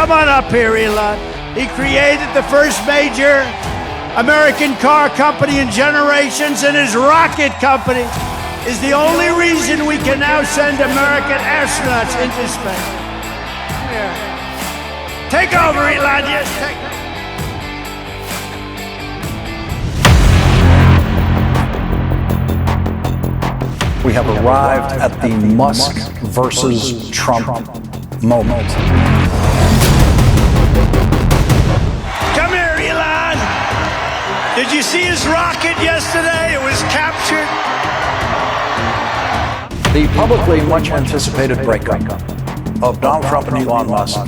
Come on up here, Elon. He created the first major American car company in generations, and his rocket company is the only reason we can now send American astronauts into space. Yeah. Take over, Elon. Yes, take over. We have arrived at the Musk versus Trump moment. Come here, Elon. Did you see his rocket yesterday? It was captured. The publicly much anticipated breakup of Donald Trump and Elon Musk.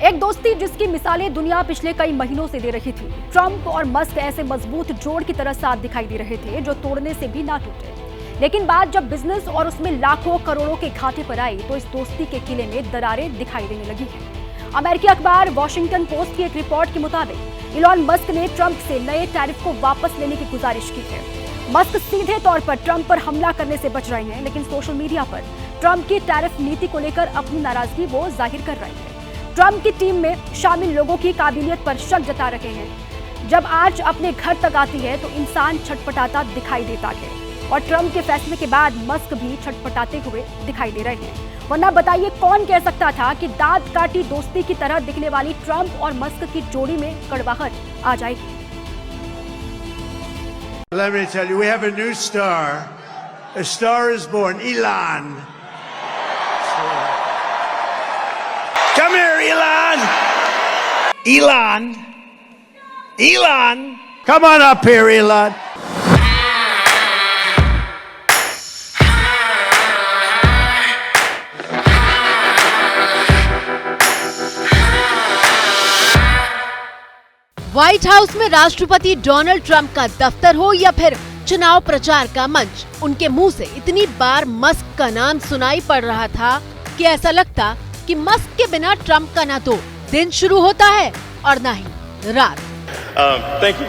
एक दोस्ती जिसकी मिसालें दुनिया पिछले कई महीनों से दे रही थी। ट्रंप और मस्क ऐसे मजबूत जोड़ की तरह साथ दिखाई दे रहे थे जो तोड़ने से भी ना टूटे। लेकिन बात जब बिजनेस और उसमें लाखों करोड़ों के घाटे पर आई तो इस दोस्ती के किले में दरारें दिखाई देने लगी हैं। अमेरिकी अखबार वॉशिंगटन पोस्ट की एक रिपोर्ट के मुताबिक इलॉन मस्क ने ट्रंप से नए टैरिफ को वापस लेने की गुजारिश की है। मस्क सीधे तौर पर ट्रंप पर हमला करने से बच रहे हैं, लेकिन सोशल मीडिया पर ट्रंप की टैरिफ नीति को लेकर अपनी नाराजगी वो जाहिर कर रहे हैं। ट्रंप की टीम में शामिल लोगों की काबिलियत पर शक जता रहे हैं। जब आंच अपने घर तक आती है तो इंसान छटपटाता दिखाई देता है, और ट्रंप के फैसले के बाद मस्क भी छटपटाते हुए दिखाई दे रहे हैं। वरना बताइए कौन कह सकता था कि दांत काटी दोस्ती की तरह दिखने वाली ट्रंप और मस्क की जोड़ी में कड़वाहट आ जाएगी। Let me tell you, we have a new star. A star is born, Elon. Come here, Elon. Elon. Elon. Come on up here, Elon. White house में राष्ट्रपति डोनाल्ड ट्रंप का दफ्तर हो या फिर चुनाव प्रचार का मंच, उनके मुंह से इतनी बार मस्क का नाम सुनाई पड़ रहा था कि ऐसा लगता कि मस्क के बिना ट्रंप का ना तो दिन शुरू होता है और ना ही रात। Thank you.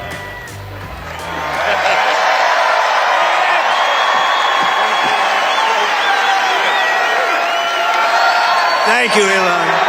Thank you, Elon.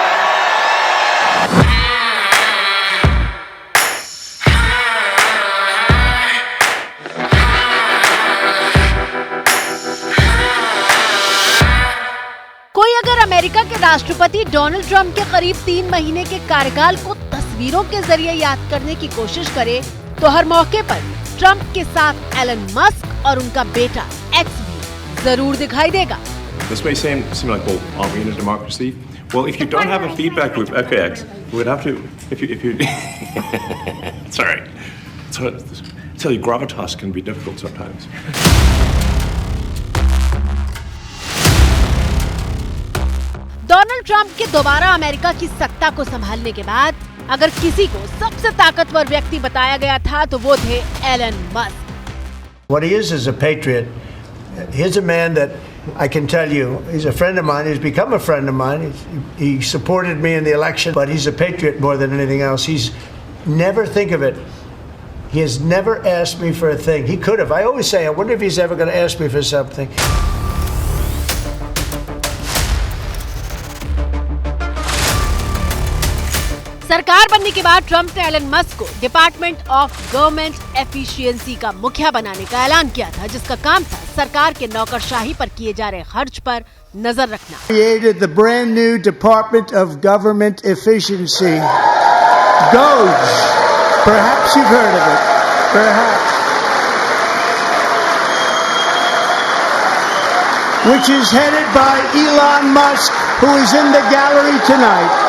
कोई अगर अमेरिका के राष्ट्रपति डोनाल्ड ट्रंप के करीब 3 महीने के कार्यकाल को तस्वीरों के जरिए याद करने की कोशिश करे तो हर मौके पर ट्रंप के साथ एलन मस्क और उनका बेटा एक्स भी जरूर दिखाई देगा। This may seem like, well, aren't we in a democracy? Well, if you don't have a feedback loop, okay, X, we would have to, if you, it's all right. So, tell you, gravitas can be difficult sometimes. Donald Trump के दोबारा America की सत्ता को संभालने के बाद अगर किसी को सबसे ताकतवर व्यक्ति बताया गया था तो वो थे Elon Musk. What he is a patriot. He's a man that I can tell you, he's a friend of mine. He's become a friend of mine. He supported me in the election, but he's a patriot more than anything else. He's never think of it. He has never asked me for a thing. He could have. I always say, I wonder if he's ever going to ask me for something. सरकार बनने के बाद Trump ने Elon Musk को department of government efficiency का मुखिया बनाने का ऐलान किया था, जिसका काम था सरकार के नौकरशाही पर किए जा रहे खर्च पर नजर रखना। Created the brand new Department of Government Efficiency, DOGE. Perhaps you've heard of it. Perhaps. Which is headed by Elon Musk, who is in the gallery tonight.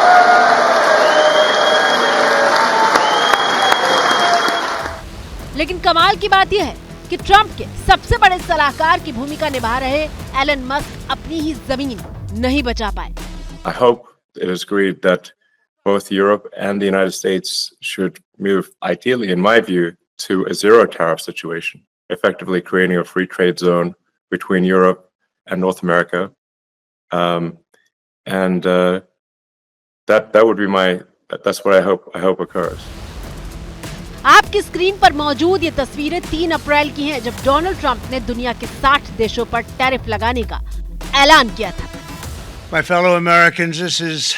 लेकिन कमाल की बात यह है कि ट्रंप के सबसे बड़े सलाहकार की भूमिका निभा रहे एलन मस्क अपनी ही जमीन नहीं बचा पाए। I hope it is agreed that both Europe and the United States should move, ideally, in my view, to a zero tariff situation, effectively creating a free trade zone between Europe and North America. That would be that's what I hope occurs. आपकी screen पर मौजूद ये तस्वीरें 3 अप्रैल की हैं, जब Donald Trump ने दुनिया के 60 देशों पर टैरिफ लगाने का ऐलान किया था। My fellow Americans, this is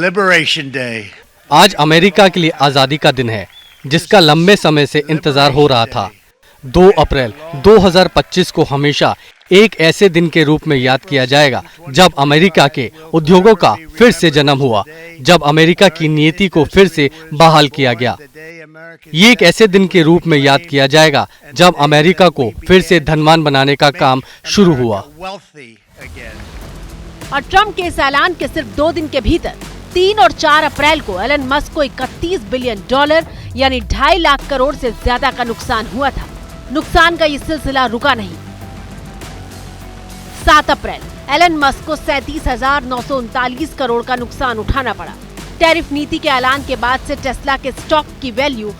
Liberation Day. आज अमेरिका के लिए आजादी का दिन है, जिसका लंबे समय से इंतजार हो रहा था। 2 अप्रैल 2025 को हमेशा एक ऐसे दिन के रूप में याद किया जाएगा जब अमेरिका के उद्योगों का फिर से जन्म हुआ, जब अमेरिका की नीति को फिर से बहाल किया गया। ये एक ऐसे दिन के रूप में याद किया जाएगा जब अमेरिका को फिर से धनवान बनाने का काम शुरू हुआ। और ट्रंप के इस ऐलान के सिर्फ 2 दिन के भीतर 3 और 4 अप्रैल को एलन मस्क को $31 बिलियन यानी 2.5 लाख करोड़ से ज्यादा का नुकसान हुआ था। नुकसान का ये सिलसिला रुका नहीं। 7 अप्रैल एलन मस्क को 37,939 करोड़ का नुकसान उठाना पड़ा। टैरिफ नीति के ऐलान के बाद से टेस्ला के स्टॉक की वैल्यू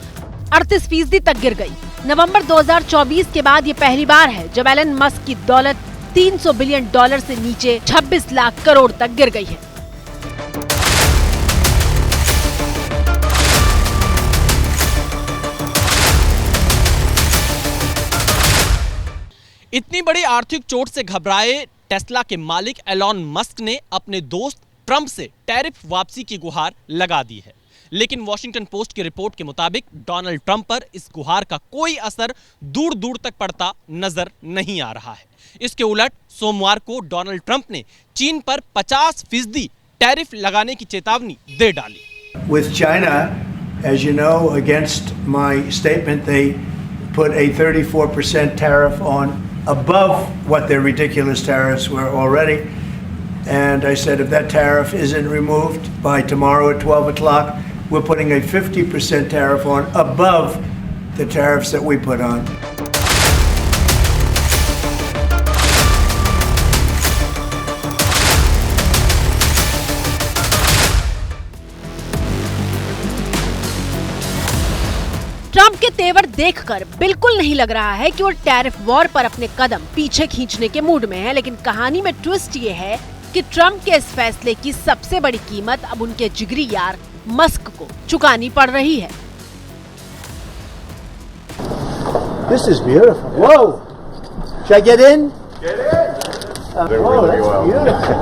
38% तक गिर गई। नवंबर 2024 के बाद ये पहली बार है जब एलन मस्क की दौलत $300 बिलियन से नीचे 26 लाख करोड़ तक गिर गई है। इतनी बड़ी आर्थिक चोट से घबराए टेस्ला के मालिक एलॉन मस्क ने अपने दोस्त ट्रंप से टैरिफ वापसी की गुहार लगा दी है। लेकिन वॉशिंगटन पोस्ट की रिपोर्ट के मुताबिक डोनाल्ड ट्रंप पर इस गुहार का कोई असर दूर दूर तक पड़ता नजर नहीं आ रहा है। इसके उलट सोमवार को डोनाल्ड ट्रंप ने चीन पर 50% टैरिफ लगाने की चेतावनी दे डाली। With China, as you know, against my statement, they put a 34% tariff on above what their ridiculous tariffs were already. And I said, if that tariff isn't removed by tomorrow at 12 o'clock, we're putting a 50% tariff on above the tariffs that we put on. Trump के तेवर देखकर बिल्कुल नहीं लग रहा है कि वो टैरिफ वॉर पर अपने कदम पीछे खींचने के मूड में है। लेकिन कहानी में ट्विस्ट ये है कि ट्रंप के इस फैसले की सबसे बड़ी कीमत अब उनके जिगरी यार मस्क को चुकानी पड़ रही है। This is beautiful. Whoa! Should I get in? Get in. Oh, that's beautiful.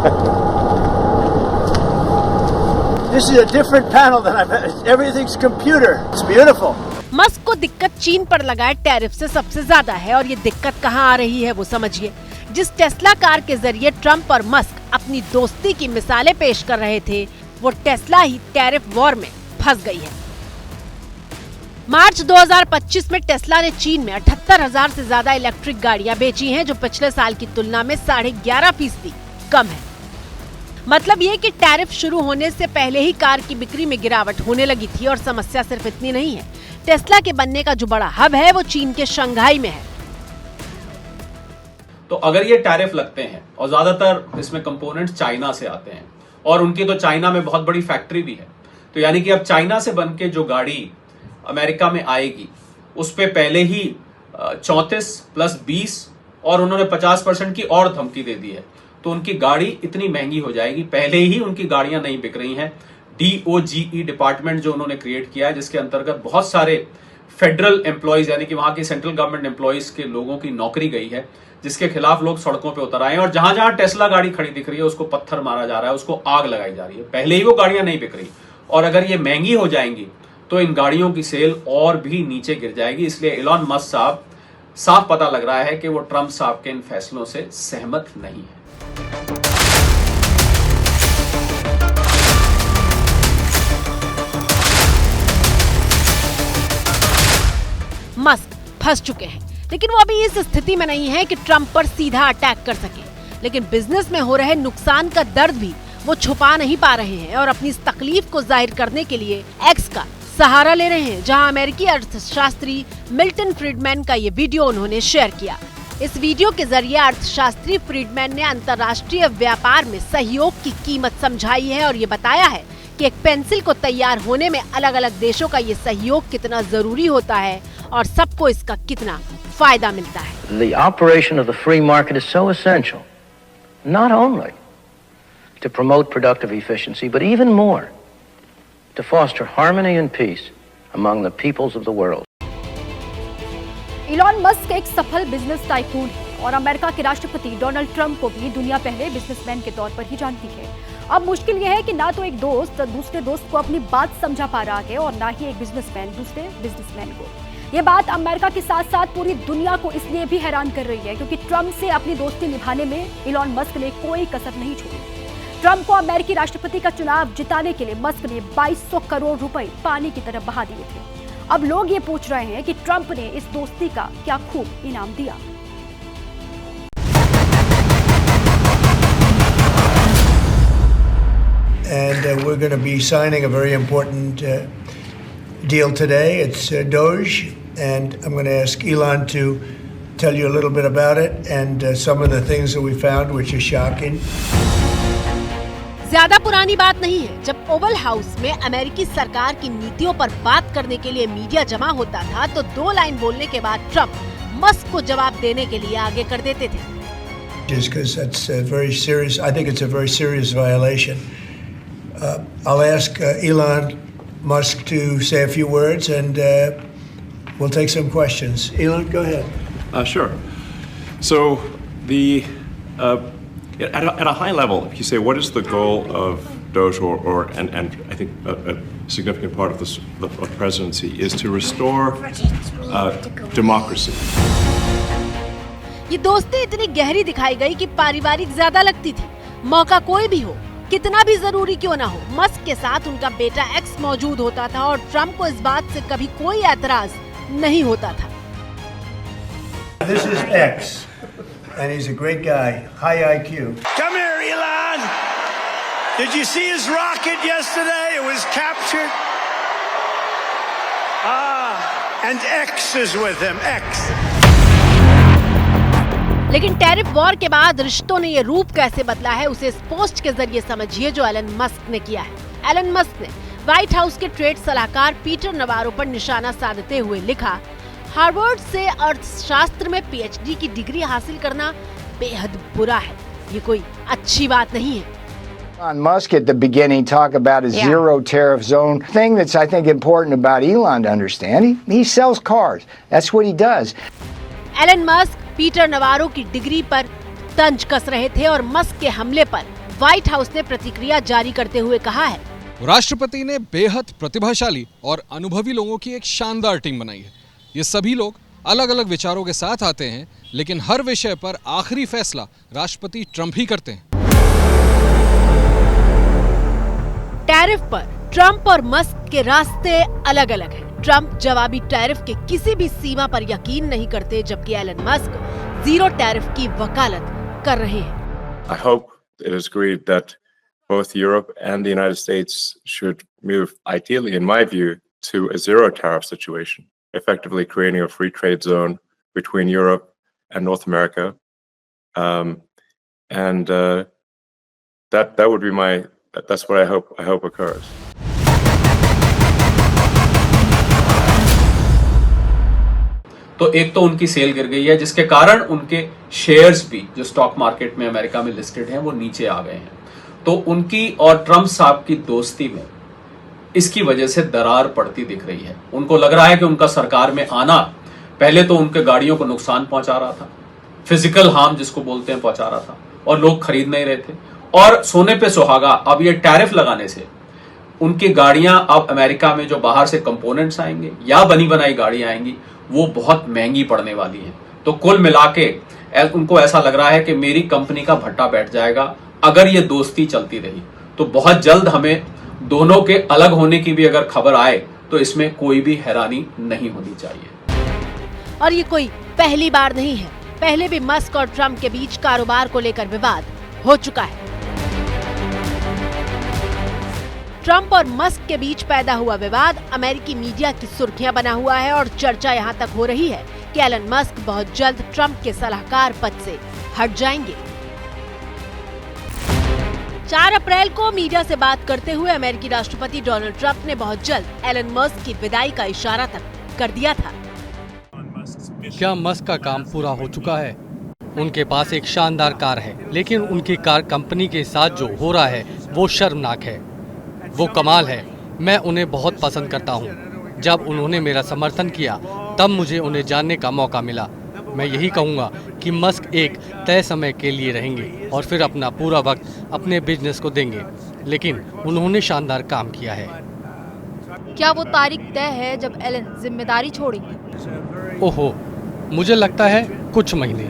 This is a different panel than I've had. Everything's computer. It's beautiful. Musk को दिक्कत चीन पर लगाए टैरिफ से सबसे ज्यादा है, और ये दिक्कत कहाँ आ रही है वो समझिए। जिस टेस्ला कार के जरिए ट्रंप और मस्क अपनी दोस्ती की मिसालें पेश कर रहे थे, वो टेस्ला ही टैरिफ वॉर में फंस गई है। मार्च 2025 में टेस्ला ने चीन में 78,000 से ज्यादा इलेक्ट्रिक गाड़ियां बेची हैं, जो पिछले साल की तुलना में 11.5% कम है। मतलब ये कि टैरिफ शुरू होने से पहले ही कार की बिक्री में गिरावट होने लगी थी। और समस्या सिर्फ इतनी नहीं है, टेस्ला के बनने का जो बड़ा हब है वो चीन के शंघाई में है। तो अगर ये टैरिफ लगते हैं, और ज्यादातर इसमें कंपोनेंट्स चाइना से आते हैं, और उनकी तो चाइना में बहुत बड़ी फैक्ट्री भी है, तो यानी कि अब चाइना से बनके जो गाड़ी अमेरिका में आएगी उस पे पहले ही 34 + 20 और उन्होंने 50% की और धमकी दे दी है। तो उनकी गाड़ी इतनी महंगी हो जाएगी, पहले ही उनकी गाड़ियां नहीं बिक रही हैं। DOGE डिपार्टमेंट जो उन्होंने क्रिएट किया है, जिसके अंतर्गत बहुत सारे फेडरल एम्प्लॉयज यानी कि वहां की सेंट्रल गवर्नमेंट एम्प्लॉयज के लोगों की नौकरी गई है, जिसके खिलाफ लोग सड़कों पे उतर आए हैं। और जहां जहां टेस्ला गाड़ी खड़ी दिख रही है उसको पत्थर मारा जा रहा है, उसको आग लगाई जा रही है। पहले ही वो गाड़ियां नहीं बिक रही, और अगर ये महंगी हो जाएंगी तो इन गाड़ियों की सेल और भी नीचे गिर जाएगी। इसलिए एलॉन मस्क साहब, साफ पता लग रहा है कि वो ट्रंप साहब के इन फैसलों से सहमत नहीं है। मस्क फंस चुके हैं, लेकिन वो अभी इस स्थिति में नहीं है कि ट्रंप पर सीधा अटैक कर सके। लेकिन बिजनेस में हो रहे नुकसान का दर्द भी वो छुपा नहीं पा रहे हैं, और अपनी इस तकलीफ को जाहिर करने के लिए एक्स का सहारा ले रहे हैं, जहां अमेरिकी अर्थशास्त्री मिल्टन फ्रीडमैन का ये वीडियो उन्होंने शेयर किया। इस वीडियो के जरिए अर्थशास्त्री फ्रीडमैन ने अंतर्राष्ट्रीय व्यापार में सहयोग की कीमत समझाई है, और ये बताया है कि एक पेंसिल को तैयार होने में अलग अलग देशों का ये सहयोग कितना जरूरी होता है, और सबको इसका कितना फायदा मिलता है। The operation of the free market is so essential, not only to promote productive efficiency, but even more to foster harmony and peace among the peoples of the world. Elon Musk एक सफल business tycoon है और America के राष्ट्रपति Donald Trump को भी दुनिया पहले बिजनेसमैन के तौर पर ही जानती है। अब मुश्किल यह है कि ना तो एक दोस्त दूसरे दोस्त को अपनी बात समझा पा रहा है और ना ही एक बिजनेसमैन दूसरे बिजनेसमैन को। ये बात अमेरिका के साथ साथ पूरी दुनिया को इसलिए भी हैरान कर रही है क्योंकि ट्रंप से अपनी दोस्ती निभाने में इलॉन मस्क ने कोई कसर नहीं छोड़ी। ट्रंप को अमेरिकी राष्ट्रपति का चुनाव जिताने के लिए मस्क ने 2200 करोड़ रुपए पानी की तरफ बहा दिए थे। अब लोग ये पूछ रहे हैं कि ट्रंप ने इस दोस्ती का क्या खूब इनाम दिया। And we're going to be signing a very important deal today. It's Doge, and I'm going to ask Elon to tell you a little bit about it and some of the things that we found, which are shocking. ज्यादा पुरानी बात नहीं है जब Oval house में अमेरिकी सरकार की नीतियों पर बात करने के लिए मीडिया जमा होता था तो 2 लाइन बोलने के बाद ट्रंप मस्क को जवाब देने के लिए आगे कर देते थे। Just because that's very serious. I think it's a very serious violation. I'll ask Elon Musk to say a few words, and we'll take some questions. Elon, go ahead. Sure. So at a high level, if you say what is the goal of Doge, and I think a significant part of the presidency is to restore democracy. ये दोस्ती इतनी गहरी दिखाई गई कि पारिवारिक ज्यादा लगती थी। मौका कोई भी हो, कितना भी जरूरी क्यों ना हो, मस्क के साथ उनका बेटा एक्स मौजूद होता था और ट्रंप को इस बात से कभी कोई एतराज नहीं होता था। This is X, and he's a great guy, high IQ. Come here, Elon. Did you see his rocket yesterday? It was captured. And X is with him. X. लेकिन टैरिफ वॉर के बाद रिश्तों ने ये रूप कैसे बदला है उसे इस पोस्ट के जरिए समझिए जो एलन मस्क ने किया है। एलन मस्क ने व्हाइट हाउस के ट्रेड सलाहकार पीटर नवारो पर निशाना साधते हुए लिखा, हार्वर्ड से अर्थशास्त्र में पीएचडी की डिग्री हासिल करना बेहद बुरा है, ये कोई अच्छी बात नहीं है। Elon Musk at the beginning talk about a zero tariff zone. Thing that's I think important about Elon to understand, he sells cars. That's what he does. Elon Musk Peter Navarro की डिग्री पर तंज कस रहे थे और Musk के हमले पर व्हाइट हाउस ने प्रतिक्रिया जारी करते हुए कहा है, राष्ट्रपति ने बेहद प्रतिभाशाली और अनुभवी लोगों की एक शानदार टीम बनाई है। ये सभी लोग अलग अलग विचारों के साथ आते हैं, लेकिन हर विषय पर आखिरी फैसला राष्ट्रपति ट्रंप ही करते हैं। टैरिफ पर ट्रंप और मस्क के रास्ते अलग अलग हैं। ट्रंप जवाबी टैरिफ के किसी भी सीमा पर यकीन नहीं करते, जबकि एलन मस्क जीरो टैरिफ की वकालत कर रहे हैं। I hope it is agreed that both Europe and the United States should move, ideally, in my view, to a zero tariff situation, effectively creating a free trade zone between Europe and North America. That would be that's what I hope occurs. तो एक तो उनकी cell गिर गई है जिसके कारण उनके शेयर्स भी जो स्टॉक मार्केट में अमेरिका में लिस्टेड हैं वो नीचे आ गए हैं। तो उनकी और ट्रंप साहब की दोस्ती में इसकी वजह से दरार पड़ती दिख रही है। उनको लग रहा है कि उनका सरकार में आना पहले तो उनके गाड़ियों को नुकसान पहुंचा रहा था, फिजिकल हार्म जिसको बोलते हैं पहुंचा रहा था, और लोग खरीद नहीं रहे थे। और सोने पे सुहागा अब ये टैरिफ लगाने से उनकी गाड़ियां अब अमेरिका में जो बाहर से कंपोनेंट्स आएंगे या बनी बनाई गाड़ियां आएंगी वो बहुत महंगी पड़ने वाली है। तो कुल मिला के उनको ऐसा लग रहा है कि मेरी कंपनी का भट्टा बैठ जाएगा अगर ये दोस्ती चलती रही। तो बहुत जल्द हमें दोनों के अलग होने की भी अगर खबर आए तो इसमें कोई भी हैरानी नहीं होनी चाहिए। और ये कोई पहली बार नहीं है, पहले भी मस्क और ट्रंप के बीच कारोबार को लेकर विवाद हो चुका है। ट्रंप और मस्क के बीच पैदा हुआ विवाद अमेरिकी मीडिया की सुर्खियां बना हुआ है और चर्चा यहां तक हो रही है कि एलन मस्क बहुत जल्द ट्रंप के सलाहकार पद से हट जाएंगे। 4 अप्रैल को मीडिया से बात करते हुए अमेरिकी राष्ट्रपति डोनाल्ड ट्रंप ने बहुत जल्द एलन मस्क की विदाई का इशारा तक कर दिया था। क्या मस्क का काम पूरा हो चुका है? उनके पास एक शानदार कार है, लेकिन उनकी कार कंपनी के साथ जो हो रहा है वो शर्मनाक है। वो कमाल है, मैं उन्हें बहुत पसंद करता हूँ। जब उन्होंने मेरा समर्थन किया तब मुझे उन्हें जानने का मौका मिला। मैं यही कहूँगा कि मस्क एक तय समय के लिए रहेंगे और फिर अपना पूरा वक्त अपने बिजनेस को देंगे, लेकिन उन्होंने शानदार काम किया है। क्या वो तारीख तय है जब एलन जिम्मेदारी छोड़ेंगे? ओहो, मुझे लगता है कुछ महीने।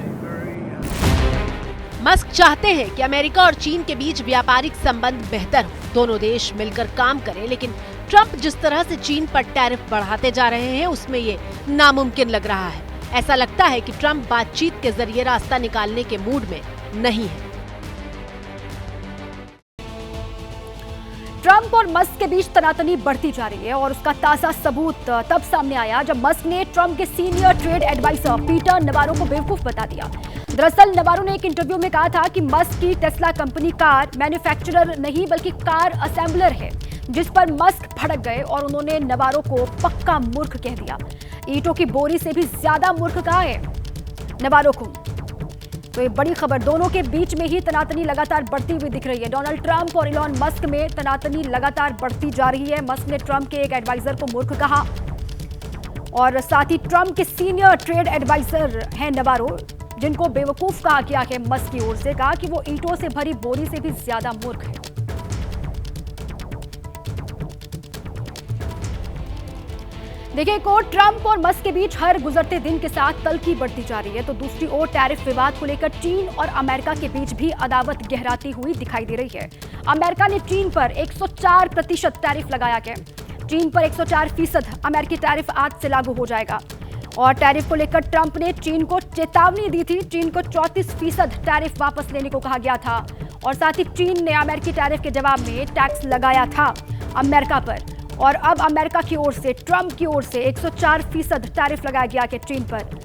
मस्क चाहते हैं कि अमेरिका और चीन के बीच व्यापारिक संबंध बेहतर हो, दोनों देश मिलकर काम करें, लेकिन ट्रंप जिस तरह से चीन पर टैरिफ बढ़ाते जा रहे हैं उसमें ये नामुमकिन लग रहा है। ऐसा लगता है कि ट्रंप बातचीत के जरिए रास्ता निकालने के मूड में नहीं है। ट्रंप और मस्क के बीच तनातनी बढ़ती जा रही है और उसका ताजा सबूत तब सामने आया जब मस्क ने ट्रंप के senior trade adviser Peter Navarro को बेवकूफ बता दिया। दरअसल नवारो ने एक इंटरव्यू में कहा था कि मस्क की टेस्ला कंपनी कार मैन्युफैक्चरर नहीं बल्कि कार असेंबलर है, जिस पर मस्क भड़क गए और उन्होंने नवारो को पक्का मूर्ख कह दिया। ईंटों की बोरी से भी ज्यादा मूर्ख कहा है नवारो को। तो ये बड़ी खबर, दोनों के बीच में ही तनातनी लगातार बढ़ती हुई दिख रही है। डोनाल्ड ट्रंप और इलॉन मस्क में तनातनी लगातार बढ़ती जा रही है। मस्क ने ट्रंप के एक एडवाइजर को मूर्ख कहा और साथ ही ट्रंप के सीनियर ट्रेड एडवाइजर हैं नवारो, जिनको बेवकूफ कहा गया है मस्क की ओर से, कहा कि वो ईंटों से भरी बोरी से भी ज्यादा मूर्ख है। देखिए, एक और ट्रंप और मस्क के बीच हर गुजरते दिन के साथ तल्खी बढ़ती जा रही है, तो दूसरी ओर टैरिफ विवाद को लेकर चीन और अमेरिका के बीच भी अदावत गहराती हुई दिखाई दे रही है। अमेरिका ने चीन पर 104% टैरिफ लगाया है। चीन पर 104% अमेरिकी टैरिफ आज से लागू हो जाएगा और टैरिफ को लेकर ट्रंप ने चीन को चेतावनी दी थी। चीन को 34% टैरिफ वापस लेने को कहा गया था और साथ ही चीन ने अमेरिकी टैरिफ के जवाब में टैक्स लगाया था अमेरिका पर, और अब अमेरिका की ओर से, ट्रंप की ओर से 104% टैरिफ लगाया गया है चीन पर।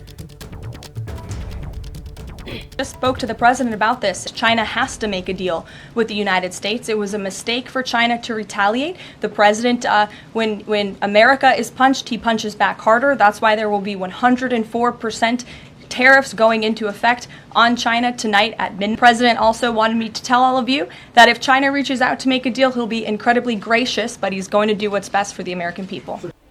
Just spoke to the president about this. China has to make a deal with the United States. It was a mistake for China to retaliate. The president, when America is punched, he punches back harder. That's why there will be 104% tariffs going into effect on China tonight at midnight. The president also wanted me to tell all of you that if China reaches out to make a deal, he'll be incredibly gracious, but he's going to do what's best for the American people.